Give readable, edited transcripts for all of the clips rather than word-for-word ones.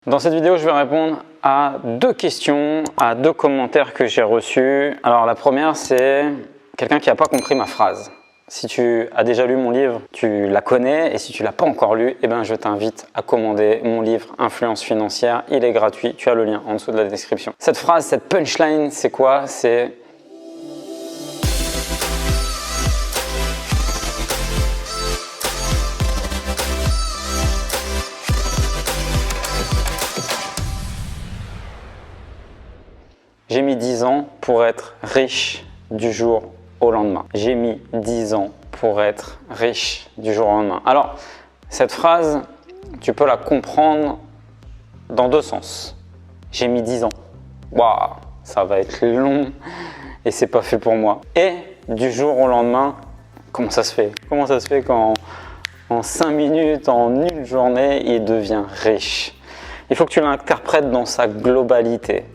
Dans cette vidéo, je vais répondre à deux questions, à deux commentaires que j'ai reçus. Alors la première, c'est quelqu'un qui n'a pas compris ma phrase. Si tu as déjà lu mon livre, tu la connais, et si tu ne l'as pas encore lu, eh ben, je t'invite à commander mon livre Influence financière. Il est gratuit, tu as le lien en dessous de la description. Cette phrase, cette punchline, c'est quoi? C'est j'ai mis 10 ans pour être riche du jour au lendemain. J'ai mis 10 ans pour être riche du jour au lendemain. Alors, cette phrase, tu peux la comprendre dans deux sens. J'ai mis 10 ans. Waouh, ça va être long et c'est pas fait pour moi. Et du jour au lendemain, comment ça se fait? Comment ça se fait qu'en 5 minutes, en une journée, il devient riche? Il faut que tu l'interprètes dans sa globalité.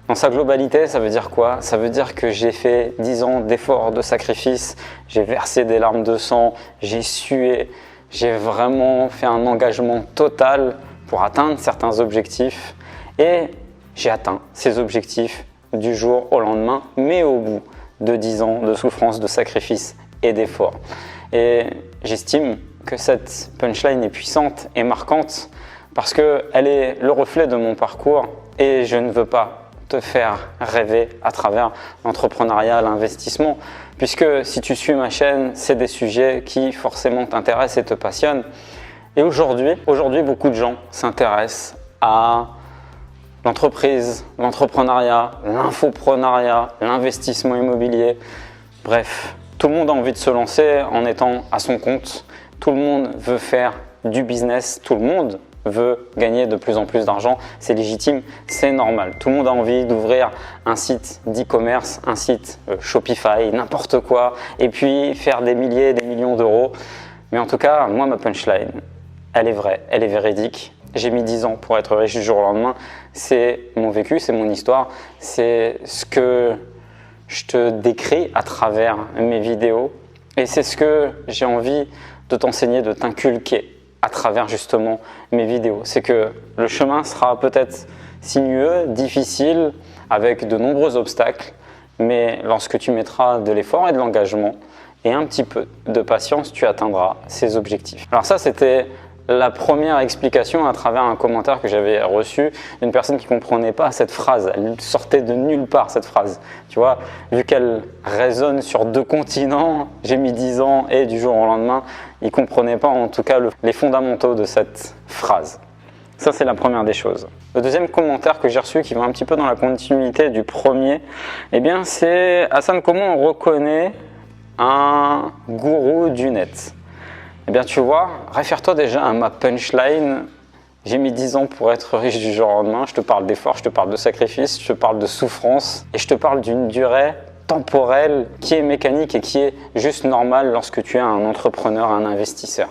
Dans sa globalité, ça veut dire quoi? Ça veut dire que j'ai fait 10 ans d'efforts, de sacrifices, j'ai versé des larmes de sang, j'ai sué, j'ai vraiment fait un engagement total pour atteindre certains objectifs et j'ai atteint ces objectifs du jour au lendemain, mais au bout de 10 ans de souffrance, de sacrifices et d'efforts. Et j'estime que cette punchline est puissante et marquante parce qu'elle est le reflet de mon parcours et je ne veux pas te faire rêver à travers l'entrepreneuriat, l'investissement, puisque si tu suis ma chaîne, c'est des sujets qui forcément t'intéressent et te passionnent. Et aujourd'hui, beaucoup de gens s'intéressent à l'entreprise, l'entrepreneuriat, l'infoprenariat, l'investissement immobilier. Bref, tout le monde a envie de se lancer en étant à son compte. Tout le monde veut faire du business, tout le monde veut gagner de plus en plus d'argent, c'est légitime, c'est normal. Tout le monde a envie d'ouvrir un site d'e-commerce, un site Shopify, n'importe quoi, et puis faire des milliers, des millions d'euros. Mais en tout cas, moi, ma punchline, elle est vraie, elle est véridique. J'ai mis 10 ans pour être riche du jour au lendemain. C'est mon vécu, c'est mon histoire, c'est ce que je te décris à travers mes vidéos. Et c'est ce que j'ai envie de t'enseigner, de t'inculquer à travers justement mes vidéos. C'est que le chemin sera peut-être sinueux, difficile, avec de nombreux obstacles, mais lorsque tu mettras de l'effort et de l'engagement et un petit peu de patience, tu atteindras ces objectifs. Alors ça, c'était la première explication à travers un commentaire que j'avais reçu d'une personne qui ne comprenait pas cette phrase. Elle sortait de nulle part, cette phrase. Tu vois, vu qu'elle résonne sur deux continents, j'ai mis 10 ans et du jour au lendemain, il ne comprenait pas en tout cas les fondamentaux de cette phrase. Ça, c'est la première des choses. Le deuxième commentaire que j'ai reçu, qui va un petit peu dans la continuité du premier, eh bien, c'est Hassan, comment on reconnaît un gourou du net? Eh bien, tu vois, réfère-toi déjà à ma punchline. J'ai mis 10 ans pour être riche du jour au lendemain. Je te parle d'effort, je te parle de sacrifice, je te parle de souffrance et je te parle d'une durée temporelle qui est mécanique et qui est juste normale lorsque tu es un entrepreneur, un investisseur.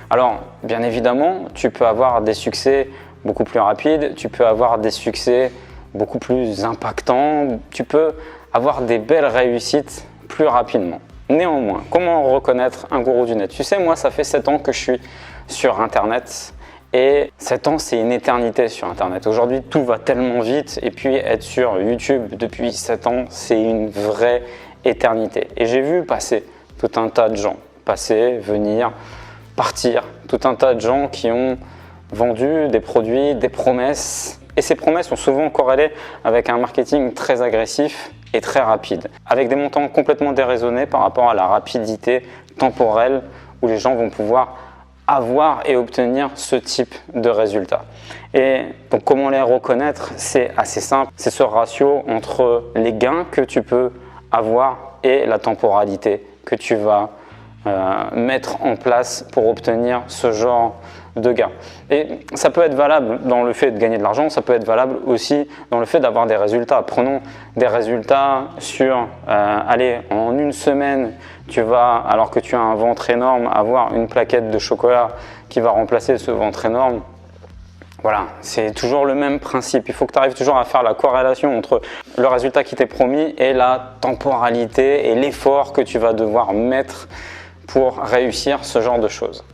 Alors, bien évidemment, tu peux avoir des succès beaucoup plus rapides, tu peux avoir des succès beaucoup plus impactants, tu peux avoir des belles réussites plus rapidement. Néanmoins, comment reconnaître un gourou du net? Tu sais, moi, ça fait 7 ans que je suis sur Internet et 7 ans, c'est une éternité sur Internet. Aujourd'hui, tout va tellement vite et puis être sur YouTube depuis 7 ans, c'est une vraie éternité. Et j'ai vu passer tout un tas de gens, passer, venir, partir, tout un tas de gens qui ont vendu des produits, des promesses. Et ces promesses sont souvent corrélées avec un marketing très agressif et très rapide, avec des montants complètement déraisonnés par rapport à la rapidité temporelle où les gens vont pouvoir avoir et obtenir ce type de résultats. Et donc comment les reconnaître? C'est assez simple, c'est ce ratio entre les gains que tu peux avoir et la temporalité que tu vas mettre en place pour obtenir ce genre de gains. Et ça peut être valable dans le fait de gagner de l'argent, ça peut être valable aussi dans le fait d'avoir des résultats. Prenons des résultats sur, allez, en une semaine, tu vas, alors que tu as un ventre énorme, avoir une plaquette de chocolat qui va remplacer ce ventre énorme. Voilà, c'est toujours le même principe. Il faut que tu arrives toujours à faire la corrélation entre le résultat qui t'est promis et la temporalité et l'effort que tu vas devoir mettre pour réussir ce genre de choses.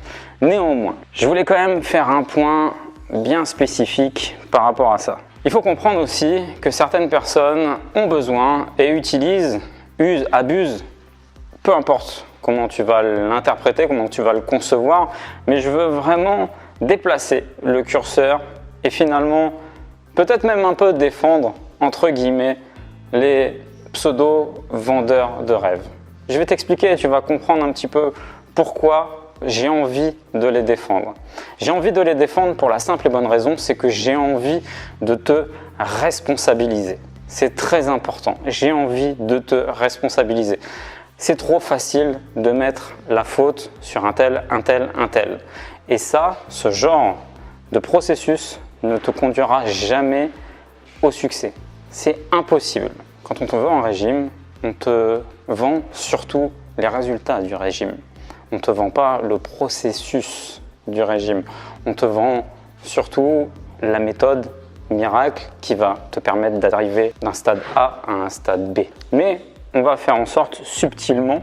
Néanmoins, je voulais quand même faire un point bien spécifique par rapport à ça. Il faut comprendre aussi que certaines personnes ont besoin et utilisent, usent, abusent, peu importe comment tu vas l'interpréter, comment tu vas le concevoir, mais je veux vraiment déplacer le curseur et finalement peut-être même un peu défendre, entre guillemets, les pseudo-vendeurs de rêves. Je vais t'expliquer et tu vas comprendre un petit peu pourquoi j'ai envie de les défendre. J'ai envie de les défendre pour la simple et bonne raison, c'est que j'ai envie de te responsabiliser. C'est très important, j'ai envie de te responsabiliser. C'est trop facile de mettre la faute sur un tel. Et ça, ce genre de processus ne te conduira jamais au succès. C'est impossible. Quand on te vend un régime, on te vend surtout les résultats du régime. On ne te vend pas le processus du régime. On te vend surtout la méthode miracle qui va te permettre d'arriver d'un stade A à un stade B. Mais on va faire en sorte subtilement,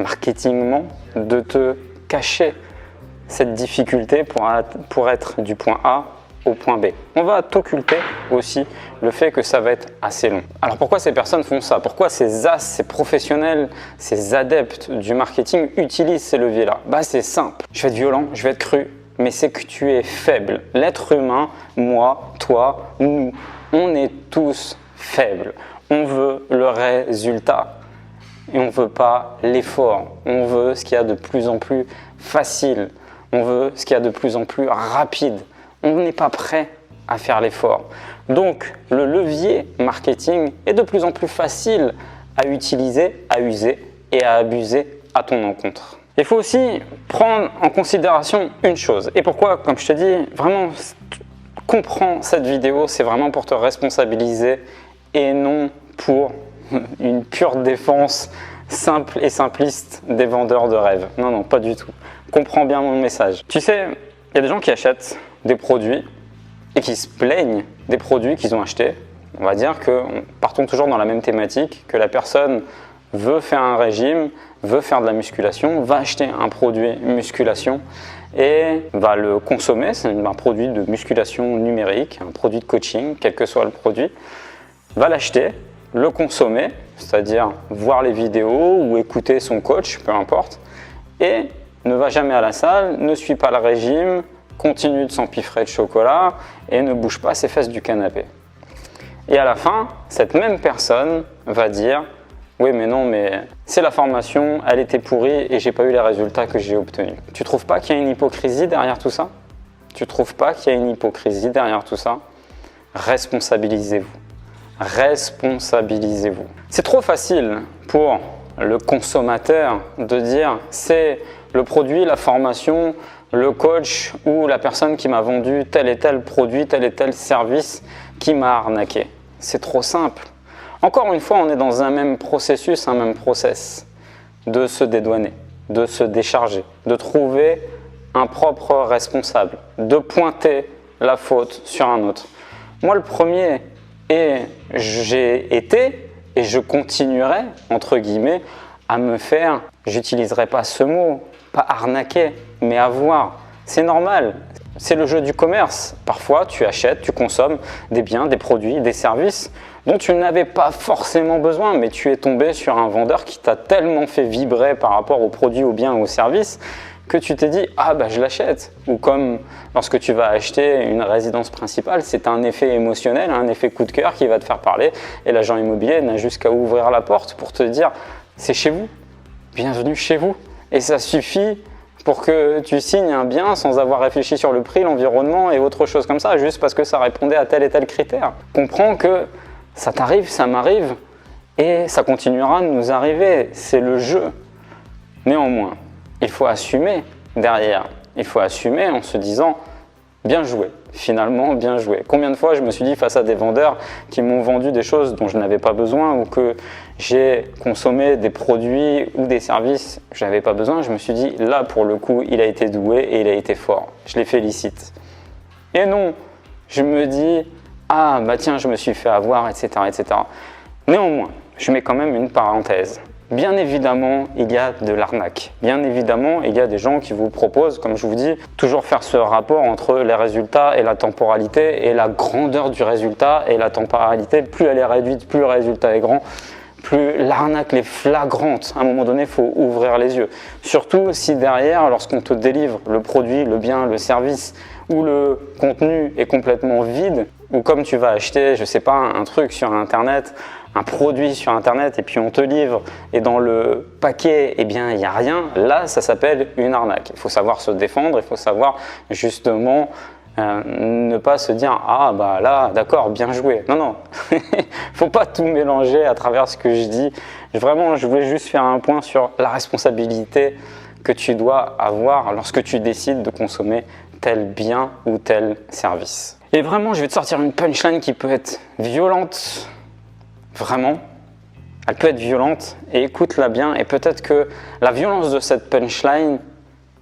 marketingement, de te cacher cette difficulté pour être du point A au point B. On va t'occulter aussi le fait que ça va être assez long. Alors pourquoi ces personnes font ça? Pourquoi ces as, ces professionnels, ces adeptes du marketing utilisent ces leviers-là? C'est simple. Je vais être violent, je vais être cru, mais c'est que tu es faible. L'être humain, moi, toi, nous, on est tous faibles. On veut le résultat et on ne veut pas l'effort. On veut ce qu'il y a de plus en plus facile. On veut ce qu'il y a de plus en plus rapide. On n'est pas prêt à faire l'effort. Donc, le levier marketing est de plus en plus facile à utiliser, à user et à abuser à ton encontre. Il faut aussi prendre en considération une chose. Et pourquoi, comme je te dis, vraiment, comprends cette vidéo, c'est vraiment pour te responsabiliser et non pour une pure défense simple et simpliste des vendeurs de rêves. Non, pas du tout. Comprends bien mon message. Tu sais, il y a des gens qui achètent des produits et qui se plaignent des produits qu'ils ont achetés. On va dire que partons toujours dans la même thématique, que la personne veut faire un régime, veut faire de la musculation, va acheter un produit musculation et va le consommer. C'est un produit de musculation numérique, un produit de coaching, quel que soit le produit. Va l'acheter, le consommer, c'est-à-dire voir les vidéos ou écouter son coach, peu importe, et ne va jamais à la salle, ne suit pas le régime, continue de s'empiffrer de chocolat et ne bouge pas ses fesses du canapé. Et à la fin, cette même personne va dire « Oui, mais non, mais c'est la formation, elle était pourrie et j'ai pas eu les résultats que j'ai obtenus. » Tu trouves pas qu'il y a une hypocrisie derrière tout ça? Tu trouves pas qu'il y a une hypocrisie derrière tout ça? Responsabilisez-vous. Responsabilisez-vous. C'est trop facile pour le consommateur de dire c'est le produit, la formation, le coach ou la personne qui m'a vendu tel et tel produit, tel et tel service qui m'a arnaqué. C'est trop simple. Encore une fois, on est dans un même processus, un même process de se dédouaner, de se décharger, de trouver un propre responsable, de pointer la faute sur un autre. Moi, le premier, et j'ai été et je continuerai, entre guillemets, à me faire, j'utiliserai pas ce mot, pas arnaquer, mais avoir. C'est normal, c'est le jeu du commerce. Parfois, tu achètes, tu consommes des biens, des produits, des services dont tu n'avais pas forcément besoin, mais tu es tombé sur un vendeur qui t'a tellement fait vibrer par rapport aux produits, aux biens, aux services que tu t'es dit « Ah je l'achète » ou comme lorsque tu vas acheter une résidence principale, c'est un effet émotionnel, un effet coup de cœur qui va te faire parler et l'agent immobilier n'a juste qu'à ouvrir la porte pour te dire « C'est chez vous, bienvenue chez vous » et ça suffit pour que tu signes un bien sans avoir réfléchi sur le prix, l'environnement et autre chose comme ça, juste parce que ça répondait à tel et tel critère. Comprends que ça t'arrive, ça m'arrive et ça continuera de nous arriver, c'est le jeu. Néanmoins, il faut assumer derrière, il faut assumer en se disant « bien joué ». Finalement, bien joué. Combien de fois je me suis dit face à des vendeurs qui m'ont vendu des choses dont je n'avais pas besoin ou que j'ai consommé des produits ou des services que je n'avais pas besoin, je me suis dit là pour le coup il a été doué et il a été fort. Je les félicite. Et non, je me dis ah tiens je me suis fait avoir, etc. etc. Néanmoins, je mets quand même une parenthèse. bien évidemment, il y a de l'arnaque. Bien évidemment, il y a des gens qui vous proposent, comme je vous dis, toujours faire ce rapport entre les résultats et la temporalité et la grandeur du résultat et la temporalité. Plus elle est réduite, plus le résultat est grand, plus l'arnaque est flagrante. À un moment donné, il faut ouvrir les yeux. Surtout si derrière, lorsqu'on te délivre le produit, le bien, le service ou le contenu est complètement vide, ou comme tu vas acheter, je sais pas, un truc sur Internet, un produit sur Internet et puis on te livre et dans le paquet, eh bien, il n'y a rien, là, ça s'appelle une arnaque. Il faut savoir se défendre, il faut savoir justement ne pas se dire « Ah, bah là, d'accord, bien joué ». Non, non, il ne faut pas tout mélanger à travers ce que je dis. Vraiment, je voulais juste faire un point sur la responsabilité que tu dois avoir lorsque tu décides de consommer tel bien ou tel service. Et vraiment, je vais te sortir une punchline qui peut être violente. Vraiment, elle peut être violente et écoute-la bien et peut-être que la violence de cette punchline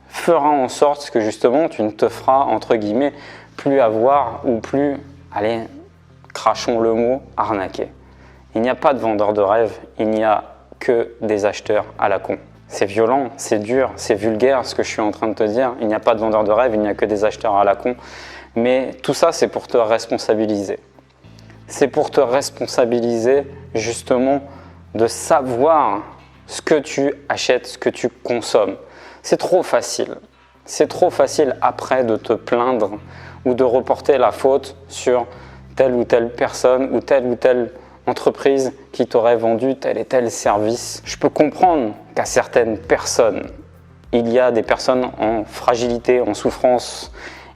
fera en sorte que justement tu ne te feras entre guillemets plus avoir ou plus, allez, crachons le mot, arnaquer. Il n'y a pas de vendeur de rêve, il n'y a que des acheteurs à la con. C'est violent, c'est dur, c'est vulgaire ce que je suis en train de te dire. Il n'y a pas de vendeur de rêve, il n'y a que des acheteurs à la con. Mais tout ça, c'est pour te responsabiliser. C'est pour te responsabiliser justement de savoir ce que tu achètes, ce que tu consommes. C'est trop facile. C'est trop facile après de te plaindre ou de reporter la faute sur telle ou telle personne ou telle entreprise qui t'aurait vendu tel et tel service. Je peux comprendre qu'à certaines personnes, il y a des personnes en fragilité, en souffrance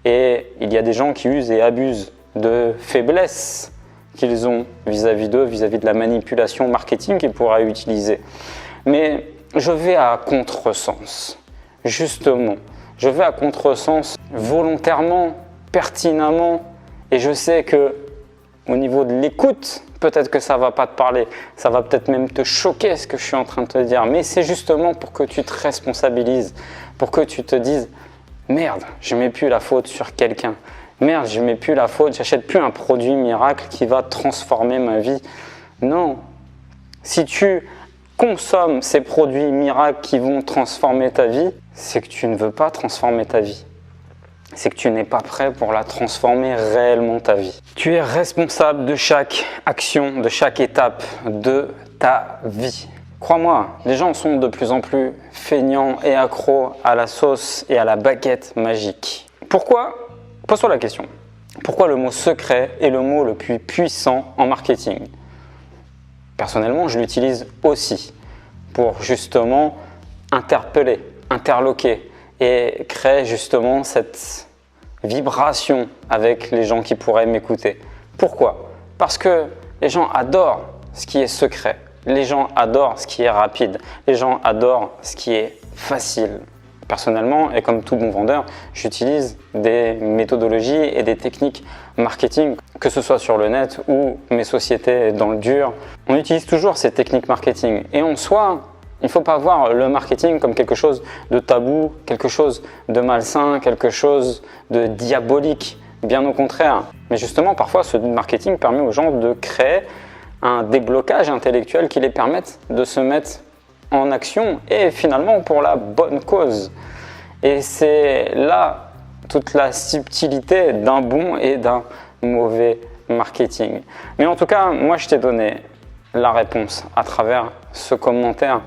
et il y a des gens qui usent et abusent de faiblesses qu'ils ont vis-à-vis d'eux, vis-à-vis de la manipulation marketing qu'ils pourraient utiliser. Mais je vais à contresens, justement. Je vais à contresens volontairement, pertinemment, et je sais que au niveau de l'écoute, peut-être que ça ne va pas te parler, ça va peut-être même te choquer ce que je suis en train de te dire, mais c'est justement pour que tu te responsabilises, pour que tu te dises « Merde, je ne mets plus la faute sur quelqu'un ». Merde, je ne mets plus la faute, j'achète plus un produit miracle qui va transformer ma vie. Non. Si tu consommes ces produits miracles qui vont transformer ta vie, c'est que tu ne veux pas transformer ta vie. C'est que tu n'es pas prêt pour la transformer réellement ta vie. Tu es responsable de chaque action, de chaque étape de ta vie. Crois-moi, les gens sont de plus en plus feignants et accros à la sauce et à la baguette magique. Pourquoi ? Pose-toi la question. Pourquoi le mot secret est le mot le plus puissant en marketing ? Personnellement, je l'utilise aussi pour justement interpeller, interloquer et créer justement cette vibration avec les gens qui pourraient m'écouter. Pourquoi ? Parce que les gens adorent ce qui est secret. Les gens adorent ce qui est rapide. Les gens adorent ce qui est facile. Personnellement, et comme tout bon vendeur, j'utilise des méthodologies et des techniques marketing, que ce soit sur le net ou mes sociétés dans le dur. On utilise toujours ces techniques marketing. Et en soi, il ne faut pas voir le marketing comme quelque chose de tabou, quelque chose de malsain, quelque chose de diabolique. Bien au contraire. Mais justement, parfois, ce marketing permet aux gens de créer un déblocage intellectuel qui les permette de se mettre en action et finalement pour la bonne cause. Et c'est là toute la subtilité d'un bon et d'un mauvais marketing. Mais en tout cas, moi je t'ai donné la réponse à travers ce commentaire.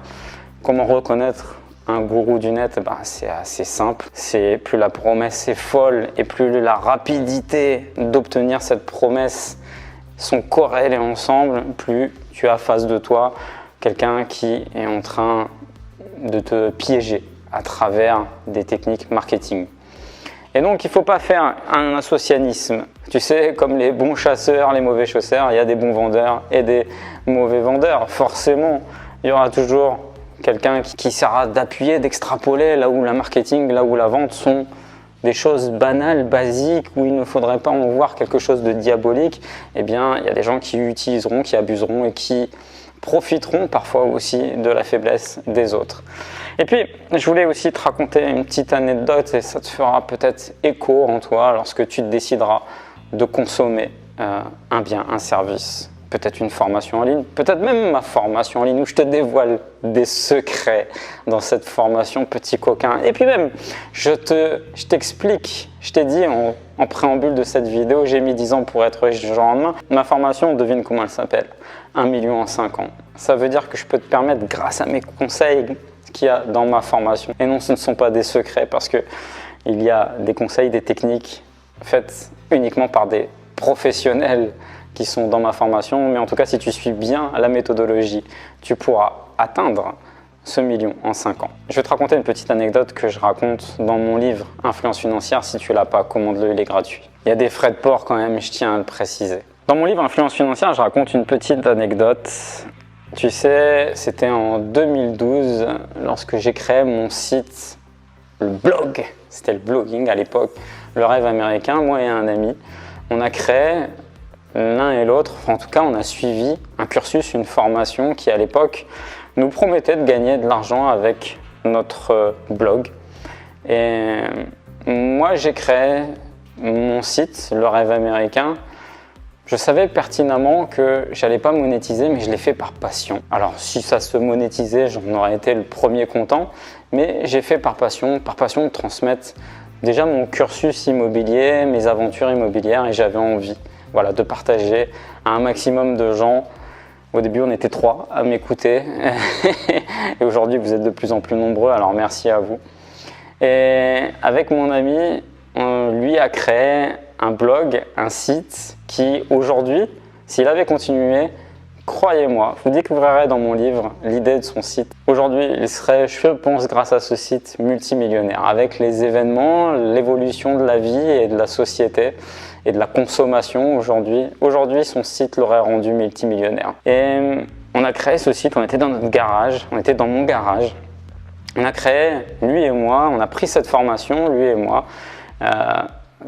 Comment reconnaître un gourou du net? C'est assez simple. C'est plus la promesse est folle et plus la rapidité d'obtenir cette promesse sont corrélées ensemble, plus tu as face de toi quelqu'un qui est en train de te piéger à travers des techniques marketing. Et donc, il ne faut pas faire un associanisme. Tu sais, comme les bons chasseurs, les mauvais chasseurs, il y a des bons vendeurs et des mauvais vendeurs. Forcément, il y aura toujours quelqu'un qui essaiera d'appuyer, d'extrapoler là où le marketing, là où la vente sont des choses banales, basiques, où il ne faudrait pas en voir quelque chose de diabolique. Eh bien, il y a des gens qui utiliseront, qui abuseront et qui profiteront parfois aussi de la faiblesse des autres. Et puis, je voulais aussi te raconter une petite anecdote et ça te fera peut-être écho en toi lorsque tu décideras de consommer un bien, un service peut-être une formation en ligne, peut-être même ma formation en ligne où je te dévoile des secrets dans cette formation, petit coquin. Et puis même, je t'explique, je t'ai dit en préambule de cette vidéo, j'ai mis 10 ans pour être riche du jour au lendemain. Ma formation, devine comment elle s'appelle, 1 million en 5 ans. Ça veut dire que je peux te permettre, grâce à mes conseils qu'il y a dans ma formation, et non, ce ne sont pas des secrets parce que il y a des conseils, des techniques faites uniquement par des professionnels qui sont dans ma formation, mais en tout cas, si tu suis bien la méthodologie, tu pourras atteindre ce million en 5 ans. Je vais te raconter une petite anecdote que je raconte dans mon livre Influence financière. Si tu l'as pas, commande-le, il est gratuit. Il y a des frais de port quand même, je tiens à le préciser. Dans mon livre Influence financière, je raconte une petite anecdote. Tu sais, c'était en 2012, lorsque j'ai créé mon site, le blog, c'était le blogging à l'époque, le rêve américain, moi et un ami. On a créé l'un et l'autre, en tout cas on a suivi un cursus, une formation qui à l'époque nous promettait de gagner de l'argent avec notre blog. Et moi j'ai créé mon site, le rêve américain. Je savais pertinemment que j'allais pas monétiser, mais je l'ai fait par passion. Alors si ça se monétisait, j'en aurais été le premier content, mais j'ai fait par passion de transmettre déjà mon cursus immobilier, mes aventures immobilières, et j'avais envie, voilà, de partager à un maximum de gens. Au début, on était 3 à m'écouter et aujourd'hui, vous êtes de plus en plus nombreux, alors merci à vous. Et avec mon ami, lui a créé un blog, un site qui aujourd'hui, s'il avait continué, croyez-moi, vous découvrirez dans mon livre l'idée de son site. Aujourd'hui, il serait, je pense, grâce à ce site, multimillionnaire. Avec les événements, l'évolution de la vie et de la société et de la consommation aujourd'hui, son site l'aurait rendu multimillionnaire. Et on a créé ce site, on était dans notre garage, on était dans mon garage. On a créé, lui et moi, on a pris cette formation, lui et moi,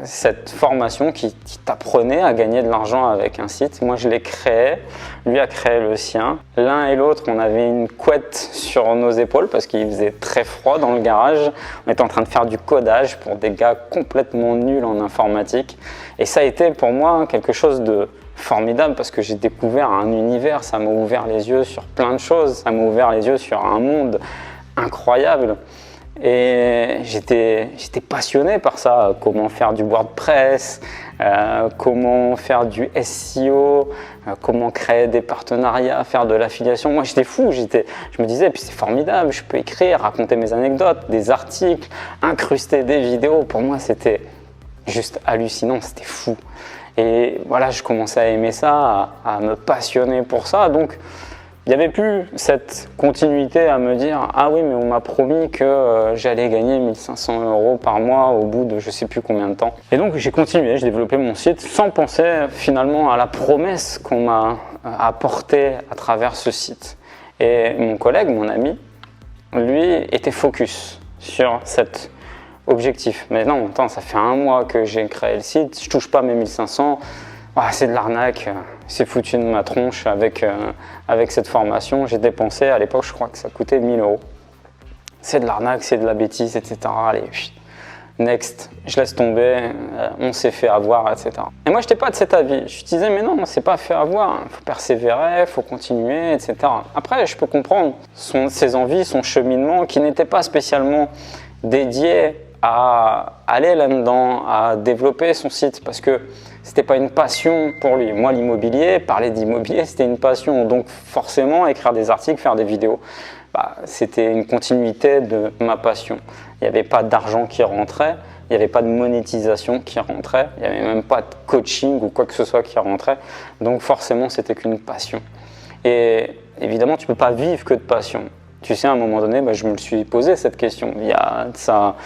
cette formation qui t'apprenait à gagner de l'argent avec un site. Moi, je l'ai créé, lui a créé le sien. L'un et l'autre, on avait une couette sur nos épaules parce qu'il faisait très froid dans le garage. On était en train de faire du codage pour des gars complètement nuls en informatique. Et ça a été pour moi quelque chose de formidable parce que j'ai découvert un univers, ça m'a ouvert les yeux sur plein de choses, ça m'a ouvert les yeux sur un monde incroyable. Et j'étais passionné par ça, comment faire du WordPress, comment faire du SEO, comment créer des partenariats, faire de l'affiliation. Moi j'étais fou, je me disais, puis c'est formidable, je peux écrire, raconter mes anecdotes, des articles, incruster des vidéos. Pour moi c'était juste hallucinant, c'était fou. Et voilà, je commençais à aimer ça, à me passionner pour ça. Donc il n'y avait plus cette continuité à me dire « Ah oui, mais on m'a promis que j'allais gagner 1 500 € par mois au bout de je ne sais plus combien de temps. » Et donc j'ai continué, j'ai développé mon site sans penser finalement à la promesse qu'on m'a apportée à travers ce site. Et mon collègue, mon ami, lui était focus sur cet objectif. Mais non, attends, ça fait 1 mois que j'ai créé le site, je ne touche pas mes 1500. Ah, c'est de l'arnaque, c'est foutu de ma tronche avec cette formation. J'ai dépensé, à l'époque, je crois que ça coûtait 1 000 €. C'est de l'arnaque, c'est de la bêtise, etc. Allez, next, je laisse tomber, on s'est fait avoir, etc. Et moi, je n'étais pas de cet avis. Je disais, mais non, on ne s'est pas fait avoir, il faut persévérer, il faut continuer, etc. Après, je peux comprendre ses envies, son cheminement, qui n'était pas spécialement dédié à aller là-dedans, à développer son site, parce que c'était pas une passion pour lui. Moi, l'immobilier, parler d'immobilier, c'était une passion. Donc forcément, écrire des articles, faire des vidéos, c'était une continuité de ma passion. Il n'y avait pas d'argent qui rentrait, il n'y avait pas de monétisation qui rentrait, il n'y avait même pas de coaching ou quoi que ce soit qui rentrait. Donc forcément, c'était qu'une passion. Et évidemment, tu ne peux pas vivre que de passion. Tu sais, à un moment donné, je me le suis posé cette question. Il y a ça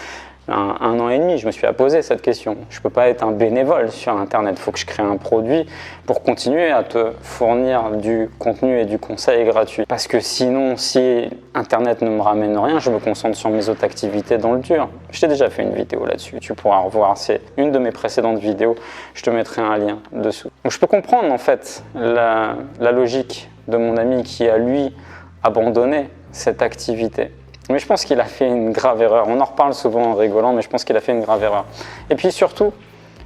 1 an et demi, je me suis posé cette question. Je ne peux pas être un bénévole sur Internet. Il faut que je crée un produit pour continuer à te fournir du contenu et du conseil gratuit. Parce que sinon, si Internet ne me ramène rien, je me concentre sur mes autres activités dans le dur. Je t'ai déjà fait une vidéo là-dessus. Tu pourras revoir. C'est une de mes précédentes vidéos. Je te mettrai un lien dessous. Donc, je peux comprendre en fait la logique de mon ami qui a, lui, abandonné cette activité. Mais je pense qu'il a fait une grave erreur. On en reparle souvent en rigolant, mais je pense qu'il a fait une grave erreur. Et puis surtout,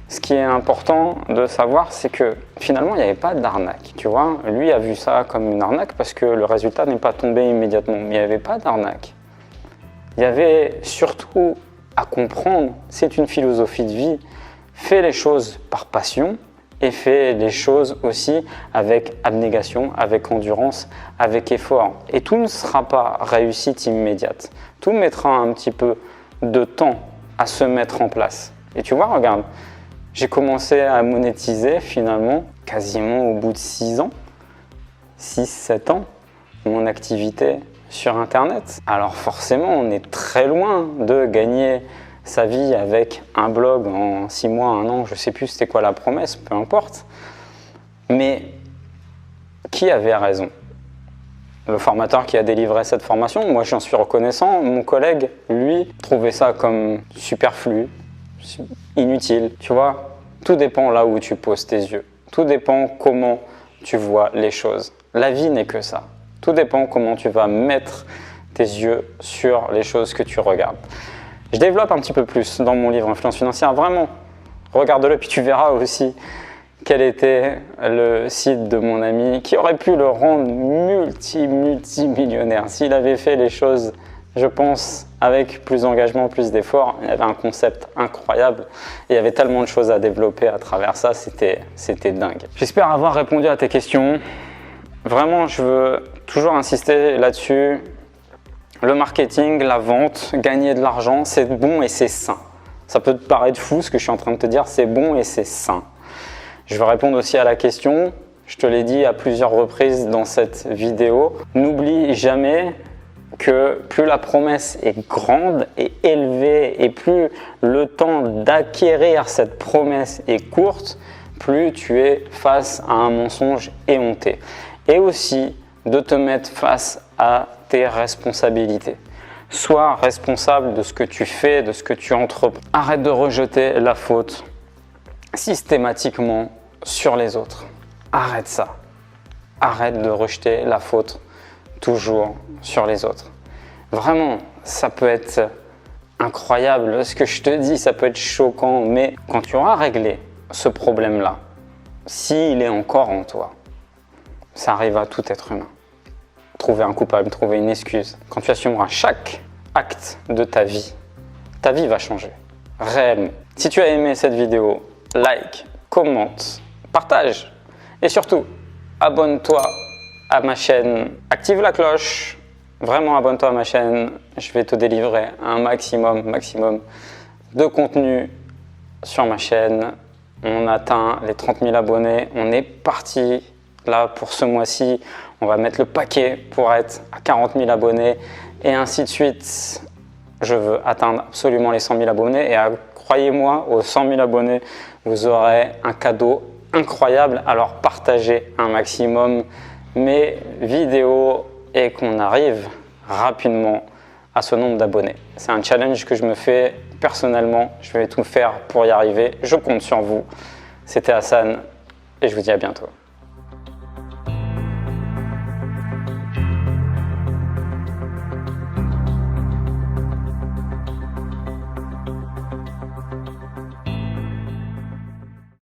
ce qui est important de savoir, c'est que finalement, il n'y avait pas d'arnaque. Tu vois, lui a vu ça comme une arnaque parce que le résultat n'est pas tombé immédiatement. Mais il n'y avait pas d'arnaque. Il y avait surtout à comprendre, c'est une philosophie de vie. Fais les choses par passion et fais les choses aussi avec abnégation, avec endurance, avec effort. Et tout ne sera pas réussite immédiate. Tout mettra un petit peu de temps à se mettre en place. Et tu vois, regarde, j'ai commencé à monétiser finalement quasiment au bout de 6 ans, 6-7 ans, mon activité sur Internet. Alors forcément, on est très loin de gagner sa vie avec un blog en 6 mois, 1 an, je ne sais plus c'était quoi la promesse, peu importe. Mais qui avait raison? Le formateur qui a délivré cette formation, moi j'en suis reconnaissant. Mon collègue, lui, trouvait ça comme superflu, inutile. Tu vois, tout dépend là où tu poses tes yeux. Tout dépend comment tu vois les choses. La vie n'est que ça. Tout dépend comment tu vas mettre tes yeux sur les choses que tu regardes. Je développe un petit peu plus dans mon livre Influence financière. Vraiment, regarde-le, puis tu verras aussi quel était le site de mon ami qui aurait pu le rendre multimillionnaire. S'il avait fait les choses, je pense, avec plus d'engagement, plus d'effort. Il y avait un concept incroyable et il y avait tellement de choses à développer à travers ça, c'était dingue. J'espère avoir répondu à tes questions. Vraiment, je veux toujours insister là-dessus. Le marketing, la vente, gagner de l'argent, c'est bon et c'est sain. Ça peut te paraître fou ce que je suis en train de te dire, c'est bon et c'est sain. Je vais répondre aussi à la question, je te l'ai dit à plusieurs reprises dans cette vidéo. N'oublie jamais que plus la promesse est grande et élevée et plus le temps d'acquérir cette promesse est courte, plus tu es face à un mensonge éhonté. Et aussi de te mettre face à tes responsabilités. Sois responsable de ce que tu fais, de ce que tu entreprends. Arrête de rejeter la faute systématiquement sur les autres. Arrête ça. Arrête de rejeter la faute toujours sur les autres. Vraiment, ça peut être incroyable. Ce que je te dis, ça peut être choquant, mais quand tu auras réglé ce problème-là, s'il est encore en toi, ça arrive à tout être humain. Trouver un coupable, trouver une excuse. Quand tu assumeras chaque acte de ta vie va changer. Réellement. Si tu as aimé cette vidéo, like, commente, partage et surtout, abonne-toi à ma chaîne. Active la cloche. Vraiment, abonne-toi à ma chaîne. Je vais te délivrer un maximum de contenu sur ma chaîne. On atteint les 30 000 abonnés. On est parti là pour ce mois-ci. On va mettre le paquet pour être à 40 000 abonnés et ainsi de suite. Je veux atteindre absolument les 100 000 abonnés et croyez-moi, aux 100 000 abonnés, vous aurez un cadeau incroyable. Alors partagez un maximum mes vidéos et qu'on arrive rapidement à ce nombre d'abonnés. C'est un challenge que je me fais personnellement. Je vais tout faire pour y arriver. Je compte sur vous. C'était Hassan et je vous dis à bientôt.